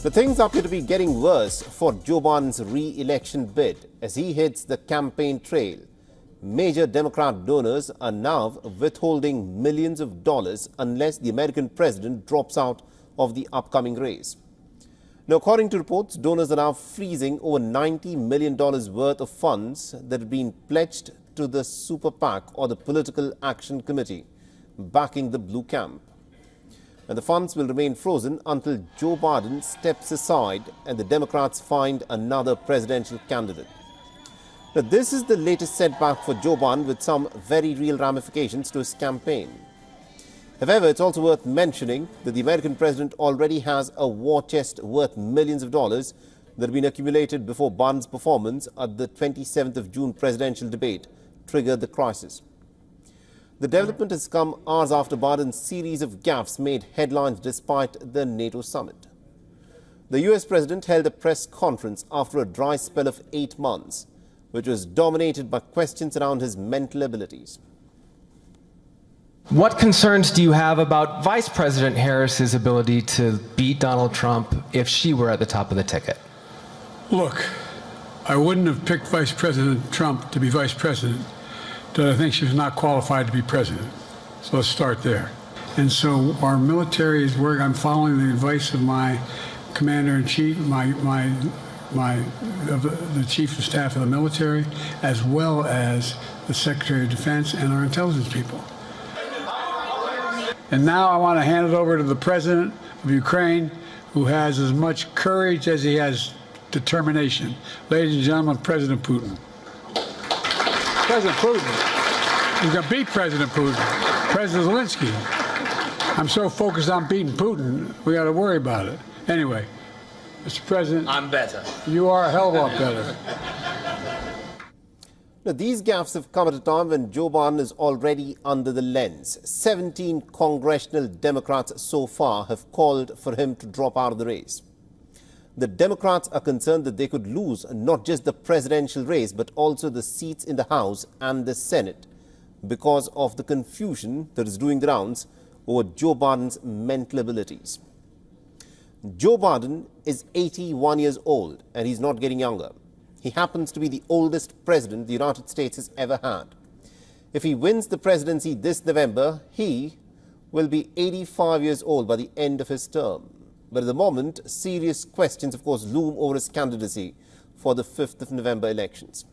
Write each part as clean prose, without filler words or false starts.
The things appear to be getting worse for Joe Biden's re-election bid as he hits the campaign trail. Major Democrat donors are now withholding millions of dollars unless the American president drops out of the upcoming race. Now, according to reports, donors are now freezing over $90 million worth of funds that have been pledged to the Super PAC or the Political Action Committee, backing the blue camp. And the funds will remain frozen until Joe Biden steps aside and the Democrats find another presidential candidate. Now, this is the latest setback for Joe Biden with some very real ramifications to his campaign. However, it's also worth mentioning that the American president already has a war chest worth millions of dollars that have been accumulated before Biden's performance at the 27th of June presidential debate triggered the crisis. The development has come hours after Biden's series of gaffes made headlines despite the NATO summit. The US president held a press conference after a dry spell of 8 months, which was dominated by questions around his mental abilities. What concerns do you have about Vice President Harris's ability to beat Donald Trump if she were at the top of the ticket? Look, I wouldn't have picked Vice President Trump to be vice president, but I think she was not qualified to be president. So let's start there. And so our military is working. I'm following the advice of my commander-in-chief, the chief of staff of the military, as well as the Secretary of Defense and our intelligence people. And now I want to hand it over to the president of Ukraine, who has as much courage as he has determination. Ladies and gentlemen, President Putin. President Putin. He's going to beat President Putin. President Zelensky. I'm so focused on beating Putin, we got to worry about it. Anyway, Mr. President. I'm better. You are a hell of a lot better. Now, these gaffes have come at a time when Joe Biden is already under the lens. 17 congressional Democrats so far have called for him to drop out of the race. The Democrats are concerned that they could lose not just the presidential race, but also the seats in the House and the Senate because of the confusion that is doing the rounds over Joe Biden's mental abilities. Joe Biden is 81 years old and he's not getting younger. He happens to be the oldest president the United States has ever had. If he wins the presidency this November, he will be 85 years old by the end of his term. But at the moment, serious questions, of course, loom over his candidacy for the 5th of November elections.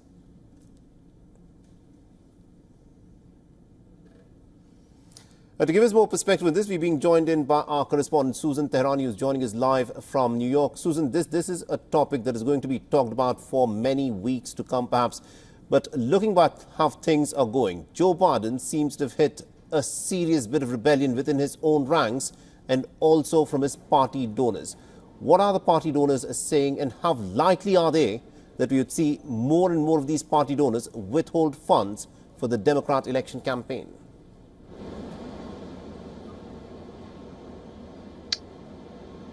To give us more perspective on this, we're being joined in by our correspondent Susan Tehrani, who's joining us live from New York. Susan, this is a topic that is going to be talked about for many weeks to come, perhaps. But looking back how things are going, Joe Biden seems to have hit a serious bit of rebellion within his own ranks and also from his party donors. What are the party donors saying, and how likely are they that we would see more and more of these party donors withhold funds for the Democrat election campaign?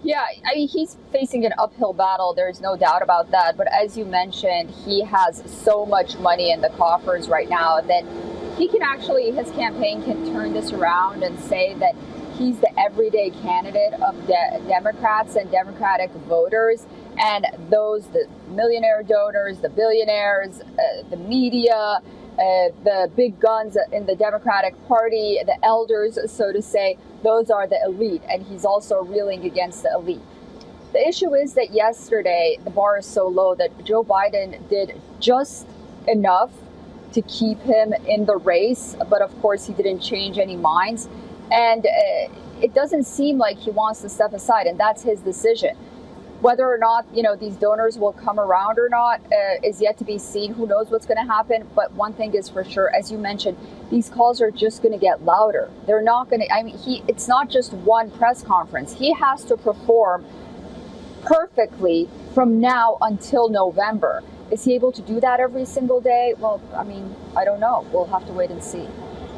Yeah, I mean, he's facing an uphill battle. There's no doubt about that. But as you mentioned, he has so much money in the coffers right now that he can actually, his campaign can turn this around and say that he's the everyday candidate of Democrats and Democratic voters. And those, the millionaire donors, the billionaires, the media, the big guns in the Democratic Party, the elders, so to say, those are the elite. And he's also reeling against the elite. The issue is that yesterday, the bar is so low that Joe Biden did just enough to keep him in the race. But of course, he didn't change any minds. And it doesn't seem like he wants to step aside. And that's his decision. Whether or not, these donors will come around or not is yet to be seen. Who knows what's going to happen? But one thing is for sure, as you mentioned, these calls are just going to get louder. They're not going to, it's not just one press conference. He has to perform perfectly from now until November. Is he able to do that every single day? Well, I don't know. We'll have to wait and see.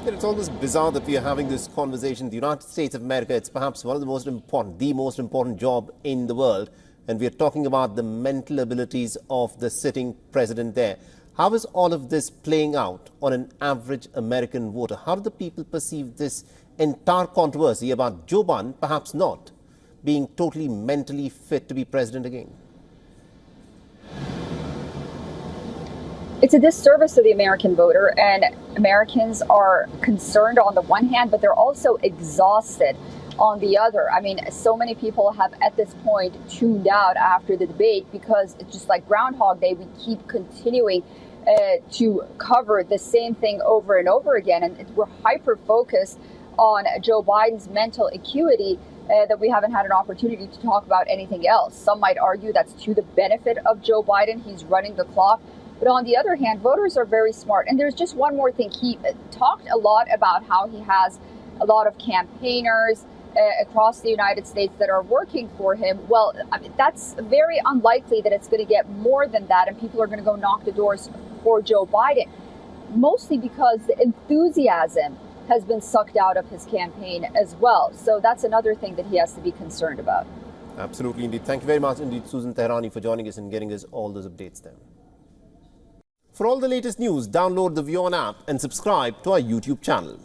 It's almost bizarre that we are having this conversation. The United States of America, it's perhaps one of the most important job in the world. And we are talking about the mental abilities of the sitting president there. How is all of this playing out on an average American voter? How do the people perceive this entire controversy about Joe Biden? Perhaps not. being totally mentally fit to be president again? It's a disservice to the American voter, and Americans are concerned on the one hand, but they're also exhausted on the other. I mean, so many people have at this point tuned out after the debate because it's just like Groundhog Day. We keep continuing to cover the same thing over and over again, and we're hyper-focused on Joe Biden's mental acuity that we haven't had an opportunity to talk about anything else. Some might argue that's to the benefit of Joe Biden. He's running the clock. But on the other hand, voters are very smart. And there's just one more thing. He talked a lot about how he has a lot of campaigners across the United States that are working for him. Well, I mean, that's very unlikely that it's going to get more than that and people are going to go knock the doors for Joe Biden, mostly because the enthusiasm has been sucked out of his campaign as well. So that's another thing that he has to be concerned about. Absolutely, indeed. Thank you very much, indeed, Susan Tehrani, for joining us and getting us all those updates there. For all the latest news, download the WION app and subscribe to our YouTube channel.